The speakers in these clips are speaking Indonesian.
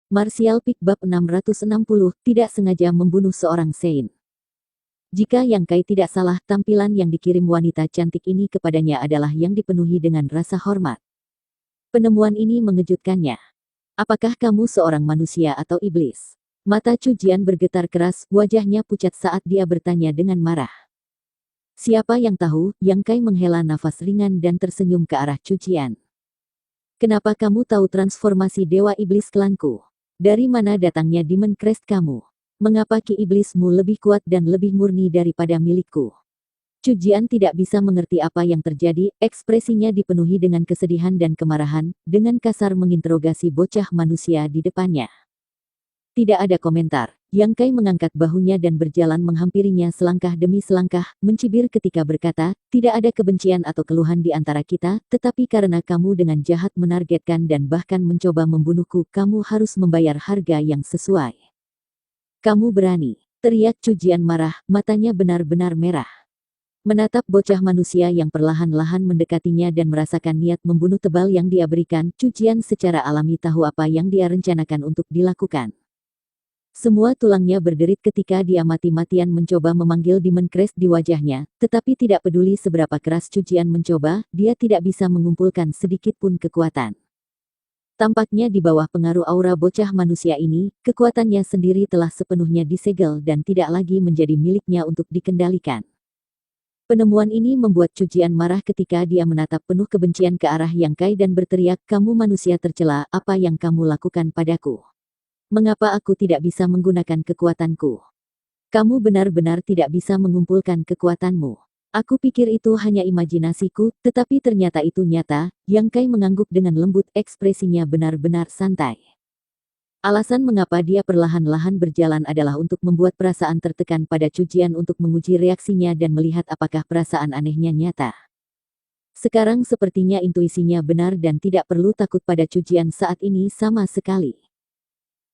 Martial Pick Bab 660, tidak sengaja membunuh seorang Saint. Jika Yang Kai tidak salah, tampilan yang dikirim wanita cantik ini kepadanya adalah yang dipenuhi dengan rasa hormat. Penemuan ini mengejutkannya. Apakah kamu seorang manusia atau iblis? Mata Chu Jian bergetar keras, wajahnya pucat saat dia bertanya dengan marah. Siapa yang tahu? Yang Kai menghela nafas ringan dan tersenyum ke arah Chu Jian. Kenapa kamu tahu transformasi Dewa Iblis klanku? Dari mana datangnya Demon Crest kamu? Mengapa ki iblismu lebih kuat dan lebih murni daripada milikku? Chu Jian tidak bisa mengerti apa yang terjadi, ekspresinya dipenuhi dengan kesedihan dan kemarahan, dengan kasar menginterogasi bocah manusia di depannya. Tidak ada komentar. Yang Kai mengangkat bahunya dan berjalan menghampirinya selangkah demi selangkah, mencibir ketika berkata, tidak ada kebencian atau keluhan di antara kita, tetapi karena kamu dengan jahat menargetkan dan bahkan mencoba membunuhku, kamu harus membayar harga yang sesuai. Kamu berani, teriak Chu Jian marah, matanya benar-benar merah. Menatap bocah manusia yang perlahan-lahan mendekatinya dan merasakan niat membunuh tebal yang dia berikan, Chu Jian secara alami tahu apa yang dia rencanakan untuk dilakukan. Semua tulangnya berderit ketika dia mati-matian mencoba memanggil Demon Crest di wajahnya, tetapi tidak peduli seberapa keras Chu Jian mencoba, dia tidak bisa mengumpulkan sedikit pun kekuatan. Tampaknya di bawah pengaruh aura bocah manusia ini, kekuatannya sendiri telah sepenuhnya disegel dan tidak lagi menjadi miliknya untuk dikendalikan. Penemuan ini membuat Chu Jian marah ketika dia menatap penuh kebencian ke arah Yang Kai dan berteriak, kamu manusia tercela, apa yang kamu lakukan padaku? Mengapa aku tidak bisa menggunakan kekuatanku? Kamu benar-benar tidak bisa mengumpulkan kekuatanmu. Aku pikir itu hanya imajinasiku, tetapi ternyata itu nyata. Yang Kai mengangguk dengan lembut, ekspresinya benar-benar santai. Alasan mengapa dia perlahan-lahan berjalan adalah untuk membuat perasaan tertekan pada Chu Jian untuk menguji reaksinya dan melihat apakah perasaan anehnya nyata. Sekarang sepertinya intuisinya benar dan tidak perlu takut pada Chu Jian saat ini sama sekali.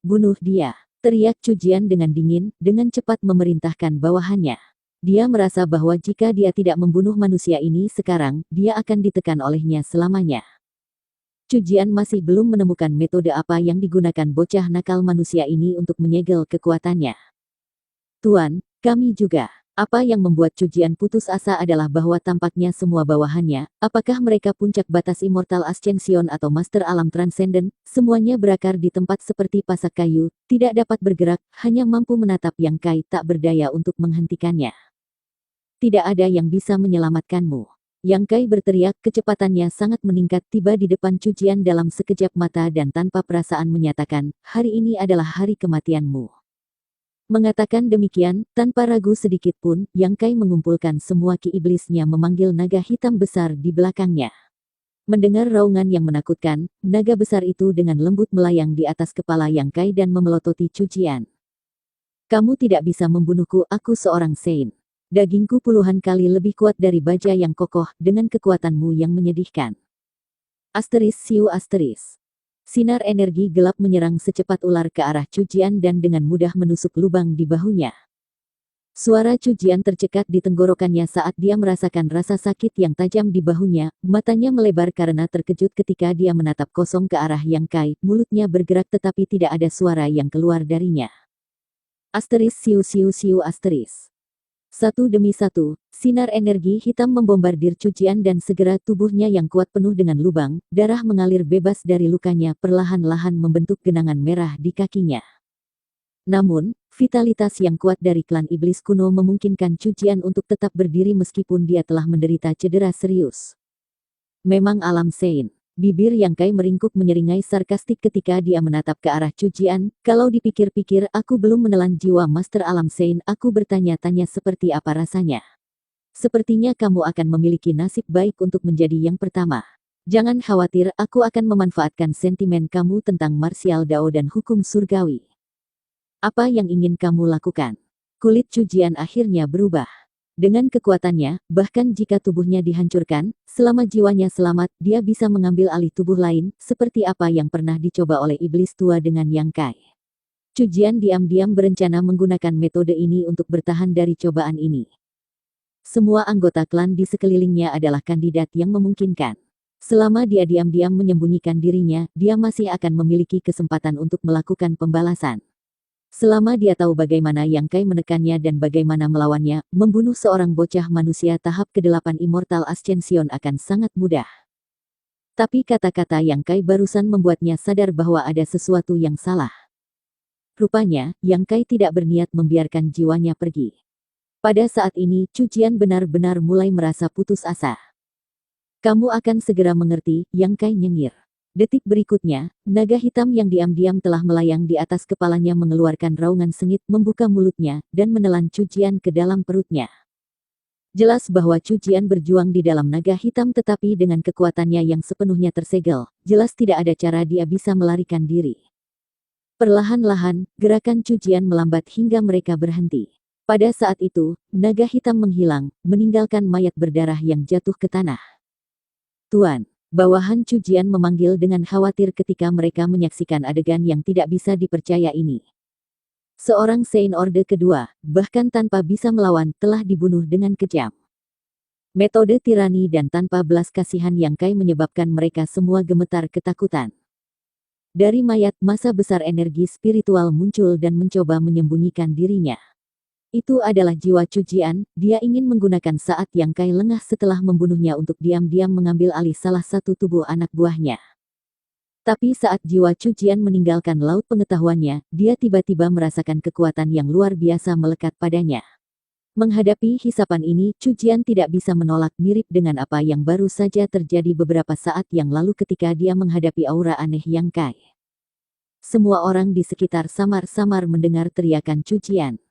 Bunuh dia, teriak Chu Jian dengan dingin, dengan cepat memerintahkan bawahannya. Dia merasa bahwa jika dia tidak membunuh manusia ini sekarang, dia akan ditekan olehnya selamanya. Chu Jian masih belum menemukan metode apa yang digunakan bocah nakal manusia ini untuk menyegel kekuatannya. Tuan, kami juga. Apa yang membuat Chu Jian putus asa adalah bahwa tampaknya semua bawahannya, apakah mereka puncak batas Immortal Ascension atau Master Alam Transcendent, semuanya berakar di tempat seperti pasak kayu, tidak dapat bergerak, hanya mampu menatap Yang Kai tak berdaya untuk menghentikannya. Tidak ada yang bisa menyelamatkanmu. Yang Kai berteriak, kecepatannya sangat meningkat, tiba di depan Chu Jian dalam sekejap mata dan tanpa perasaan menyatakan, hari ini adalah hari kematianmu. Mengatakan demikian, tanpa ragu sedikit pun, Yang Kai mengumpulkan semua ki iblisnya memanggil naga hitam besar di belakangnya. Mendengar raungan yang menakutkan, naga besar itu dengan lembut melayang di atas kepala Yang Kai dan memelototi Chu Jian. Kamu tidak bisa membunuhku, aku seorang Saint. Dagingku puluhan kali lebih kuat dari baja yang kokoh, dengan kekuatanmu yang menyedihkan. Siu. Sinar energi gelap menyerang secepat ular ke arah Chu Jian dan dengan mudah menusuk lubang di bahunya. Suara Chu Jian tercekat di tenggorokannya saat dia merasakan rasa sakit yang tajam di bahunya, matanya melebar karena terkejut ketika dia menatap kosong ke arah Yang Kai, mulutnya bergerak tetapi tidak ada suara yang keluar darinya. Siu. Satu demi satu, sinar energi hitam membombardir Chu Jian dan segera tubuhnya yang kuat penuh dengan lubang, darah mengalir bebas dari lukanya perlahan-lahan membentuk genangan merah di kakinya. Namun, vitalitas yang kuat dari klan iblis kuno memungkinkan Chu Jian untuk tetap berdiri meskipun dia telah menderita cedera serius. Memang alam Saint. Bibir Yang Kai meringkuk menyeringai sarkastik ketika dia menatap ke arah Chu Jian, kalau dipikir-pikir aku belum menelan jiwa Master Alam Saint, aku bertanya-tanya seperti apa rasanya. Sepertinya kamu akan memiliki nasib baik untuk menjadi yang pertama. Jangan khawatir, aku akan memanfaatkan sentimen kamu tentang martial Dao dan hukum surgawi. Apa yang ingin kamu lakukan? Kulit Chu Jian akhirnya berubah. Dengan kekuatannya, bahkan jika tubuhnya dihancurkan, selama jiwanya selamat, dia bisa mengambil alih tubuh lain, seperti apa yang pernah dicoba oleh iblis tua dengan Yang Kai. Chu Jian diam-diam berencana menggunakan metode ini untuk bertahan dari cobaan ini. Semua anggota klan di sekelilingnya adalah kandidat yang memungkinkan. Selama dia diam-diam menyembunyikan dirinya, dia masih akan memiliki kesempatan untuk melakukan pembalasan. Selama dia tahu bagaimana Yang Kai menekannya dan bagaimana melawannya, membunuh seorang bocah manusia tahap ke-8 Immortal Ascension akan sangat mudah. Tapi kata-kata Yang Kai barusan membuatnya sadar bahwa ada sesuatu yang salah. Rupanya, Yang Kai tidak berniat membiarkan jiwanya pergi. Pada saat ini, Chu Jian benar-benar mulai merasa putus asa. Kamu akan segera mengerti, Yang Kai nyengir. Detik berikutnya, naga hitam yang diam-diam telah melayang di atas kepalanya mengeluarkan raungan sengit, membuka mulutnya, dan menelan Chu Jian ke dalam perutnya. Jelas bahwa Chu Jian berjuang di dalam naga hitam tetapi dengan kekuatannya yang sepenuhnya tersegel, jelas tidak ada cara dia bisa melarikan diri. Perlahan-lahan, gerakan Chu Jian melambat hingga mereka berhenti. Pada saat itu, naga hitam menghilang, meninggalkan mayat berdarah yang jatuh ke tanah. Tuan, bawahan Chu Jian memanggil dengan khawatir ketika mereka menyaksikan adegan yang tidak bisa dipercaya ini. Seorang Saint Orde kedua, bahkan tanpa bisa melawan, telah dibunuh dengan kejam. Metode tirani dan tanpa belas kasihan Yang Kai menyebabkan mereka semua gemetar ketakutan. Dari mayat, massa besar energi spiritual muncul dan mencoba menyembunyikan dirinya. Itu adalah jiwa Chu Jian, dia ingin menggunakan saat Yang Kai lengah setelah membunuhnya untuk diam-diam mengambil alih salah satu tubuh anak buahnya. Tapi saat jiwa Chu Jian meninggalkan laut pengetahuannya, dia tiba-tiba merasakan kekuatan yang luar biasa melekat padanya. Menghadapi hisapan ini, Chu Jian tidak bisa menolak, mirip dengan apa yang baru saja terjadi beberapa saat yang lalu ketika dia menghadapi aura aneh Yang Kai. Semua orang di sekitar samar-samar mendengar teriakan Chu Jian.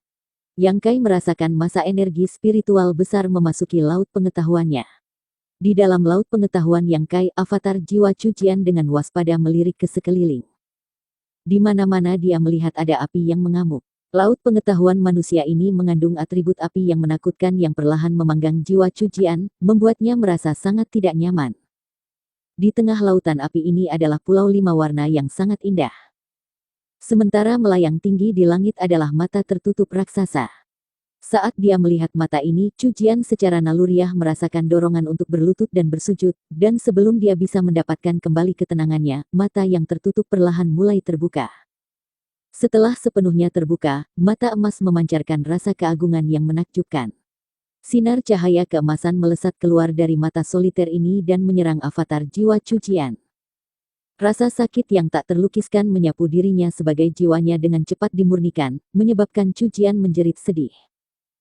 Yang Kai merasakan massa energi spiritual besar memasuki laut pengetahuannya. Di dalam laut pengetahuan Yang Kai, avatar jiwa Chu Jian dengan waspada melirik ke sekeliling. Di mana-mana dia melihat ada api yang mengamuk. Laut pengetahuan manusia ini mengandung atribut api yang menakutkan yang perlahan memanggang jiwa Chu Jian, membuatnya merasa sangat tidak nyaman. Di tengah lautan api ini adalah pulau 5 warna yang sangat indah. Sementara melayang tinggi di langit adalah mata tertutup raksasa. Saat dia melihat mata ini, Chu Jian secara naluriah merasakan dorongan untuk berlutut dan bersujud, dan sebelum dia bisa mendapatkan kembali ketenangannya, mata yang tertutup perlahan mulai terbuka. Setelah sepenuhnya terbuka, mata emas memancarkan rasa keagungan yang menakjubkan. Sinar cahaya keemasan melesat keluar dari mata soliter ini dan menyerang avatar jiwa Chu Jian. Rasa sakit yang tak terlukiskan menyapu dirinya sebagai jiwanya dengan cepat dimurnikan, menyebabkan Chu Jian menjerit sedih.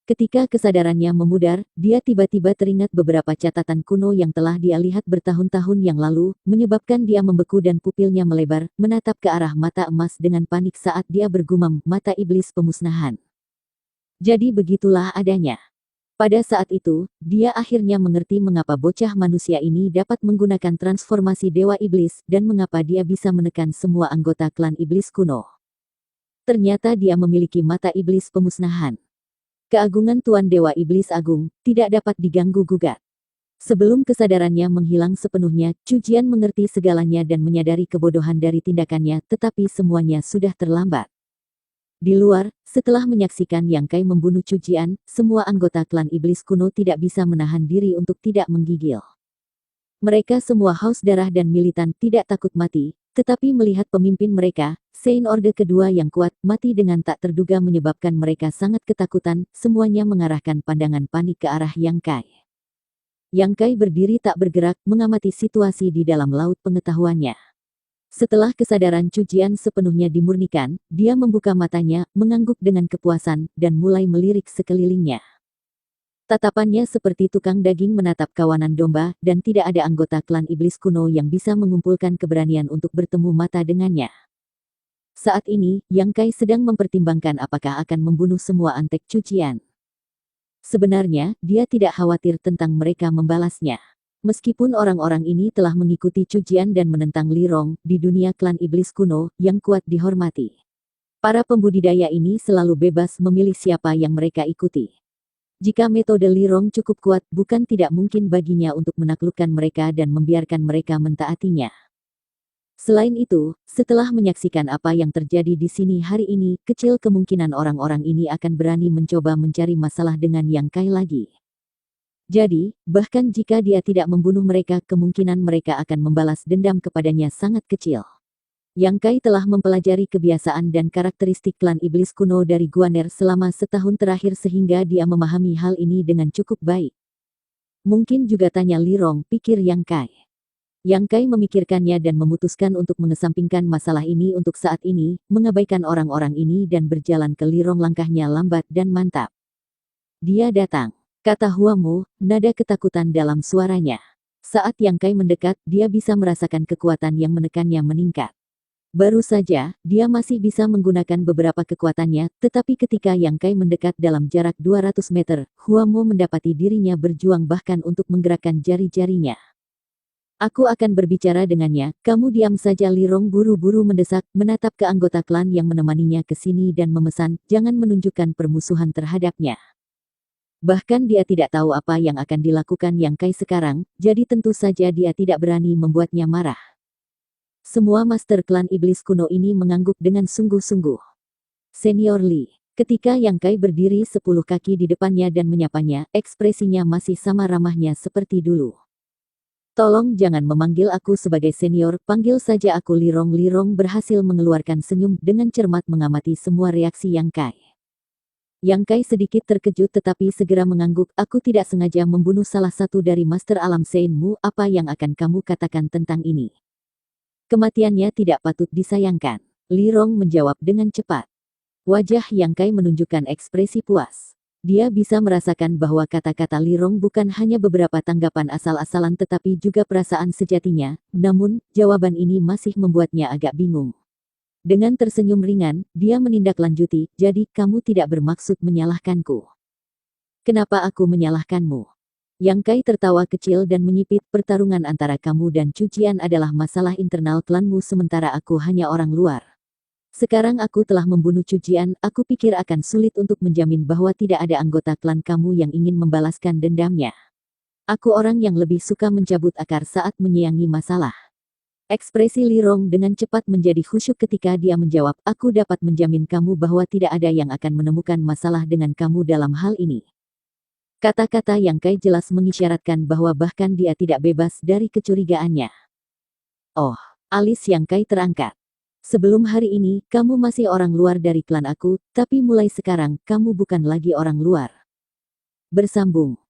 Ketika kesadarannya memudar, dia tiba-tiba teringat beberapa catatan kuno yang telah dia lihat bertahun-tahun yang lalu, menyebabkan dia membeku dan pupilnya melebar, menatap ke arah mata emas dengan panik saat dia bergumam, mata iblis pemusnahan. Jadi begitulah adanya. Pada saat itu, dia akhirnya mengerti mengapa bocah manusia ini dapat menggunakan transformasi Dewa Iblis dan mengapa dia bisa menekan semua anggota klan iblis kuno. Ternyata dia memiliki mata iblis pemusnahan. Keagungan Tuan Dewa Iblis Agung tidak dapat diganggu-gugat. Sebelum kesadarannya menghilang sepenuhnya, Chu Jian mengerti segalanya dan menyadari kebodohan dari tindakannya, tetapi semuanya sudah terlambat. Di luar, setelah menyaksikan Yang Kai membunuh Chu Jian, semua anggota klan iblis kuno tidak bisa menahan diri untuk tidak menggigil. Mereka semua haus darah dan militan, tidak takut mati, tetapi melihat pemimpin mereka, Saint Orde kedua yang kuat, mati dengan tak terduga menyebabkan mereka sangat ketakutan, semuanya mengarahkan pandangan panik ke arah Yang Kai. Yang Kai berdiri tak bergerak, mengamati situasi di dalam laut pengetahuannya. Setelah kesadaran Chu Jian sepenuhnya dimurnikan, dia membuka matanya, mengangguk dengan kepuasan, dan mulai melirik sekelilingnya. Tatapannya seperti tukang daging menatap kawanan domba, dan tidak ada anggota klan iblis kuno yang bisa mengumpulkan keberanian untuk bertemu mata dengannya. Saat ini, Yang Kai sedang mempertimbangkan apakah akan membunuh semua antek Chu Jian. Sebenarnya, dia tidak khawatir tentang mereka membalasnya. Meskipun orang-orang ini telah mengikuti Chu Jian dan menentang Li Rong, di dunia klan iblis kuno, yang kuat dihormati. Para pembudidaya ini selalu bebas memilih siapa yang mereka ikuti. Jika metode Li Rong cukup kuat, bukan tidak mungkin baginya untuk menaklukkan mereka dan membiarkan mereka mentaatinya. Selain itu, setelah menyaksikan apa yang terjadi di sini hari ini, kecil kemungkinan orang-orang ini akan berani mencoba mencari masalah dengan Yang Kai lagi. Jadi, bahkan jika dia tidak membunuh mereka, kemungkinan mereka akan membalas dendam kepadanya sangat kecil. Yang Kai telah mempelajari kebiasaan dan karakteristik klan iblis kuno dari Guaner selama setahun terakhir sehingga dia memahami hal ini dengan cukup baik. Mungkin juga tanya Li Rong, pikir Yang Kai. Yang Kai memikirkannya dan memutuskan untuk mengesampingkan masalah ini untuk saat ini, mengabaikan orang-orang ini dan berjalan ke Li Rong. Langkahnya lambat dan mantap. Dia datang, kata Huamu, nada ketakutan dalam suaranya. Saat Yang Kai mendekat, dia bisa merasakan kekuatan yang menekannya meningkat. Baru saja, dia masih bisa menggunakan beberapa kekuatannya, tetapi ketika Yang Kai mendekat dalam jarak 200 meter, Huamu mendapati dirinya berjuang bahkan untuk menggerakkan jari-jarinya. Aku akan berbicara dengannya, kamu diam saja. Li Rong buru-buru mendesak, menatap ke anggota klan yang menemaninya ke sini dan memesan, jangan menunjukkan permusuhan terhadapnya. Bahkan dia tidak tahu apa yang akan dilakukan Yang Kai sekarang, jadi tentu saja dia tidak berani membuatnya marah. Semua master klan iblis kuno ini mengangguk dengan sungguh-sungguh. Senior Li. Ketika Yang Kai berdiri 10 kaki di depannya dan menyapanya, ekspresinya masih sama ramahnya seperti dulu. Tolong jangan memanggil aku sebagai senior, panggil saja aku Li Rong. Li Rong berhasil mengeluarkan senyum dengan cermat mengamati semua reaksi Yang Kai. Yang Kai sedikit terkejut tetapi segera mengangguk, aku tidak sengaja membunuh salah satu dari master alam Seinmu, apa yang akan kamu katakan tentang ini? Kematiannya tidak patut disayangkan. Li Rong menjawab dengan cepat. Wajah Yang Kai menunjukkan ekspresi puas. Dia bisa merasakan bahwa kata-kata Li Rong bukan hanya beberapa tanggapan asal-asalan tetapi juga perasaan sejatinya, namun, jawaban ini masih membuatnya agak bingung. Dengan tersenyum ringan, dia menindaklanjuti, jadi kamu tidak bermaksud menyalahkanku. Kenapa aku menyalahkanmu? Yang Kai tertawa kecil dan menyipit, pertarungan antara kamu dan Cucian adalah masalah internal klanmu sementara aku hanya orang luar. Sekarang aku telah membunuh Cucian, aku pikir akan sulit untuk menjamin bahwa tidak ada anggota klan kamu yang ingin membalaskan dendamnya. Aku orang yang lebih suka mencabut akar saat menyiangi masalah. Ekspresi Li Rong dengan cepat menjadi khusyuk ketika dia menjawab, aku dapat menjamin kamu bahwa tidak ada yang akan menemukan masalah dengan kamu dalam hal ini. Kata-kata Yang Kai jelas mengisyaratkan bahwa bahkan dia tidak bebas dari kecurigaannya. Oh, alis Yang Kai terangkat. Sebelum hari ini, kamu masih orang luar dari klan aku, tapi mulai sekarang, kamu bukan lagi orang luar. Bersambung.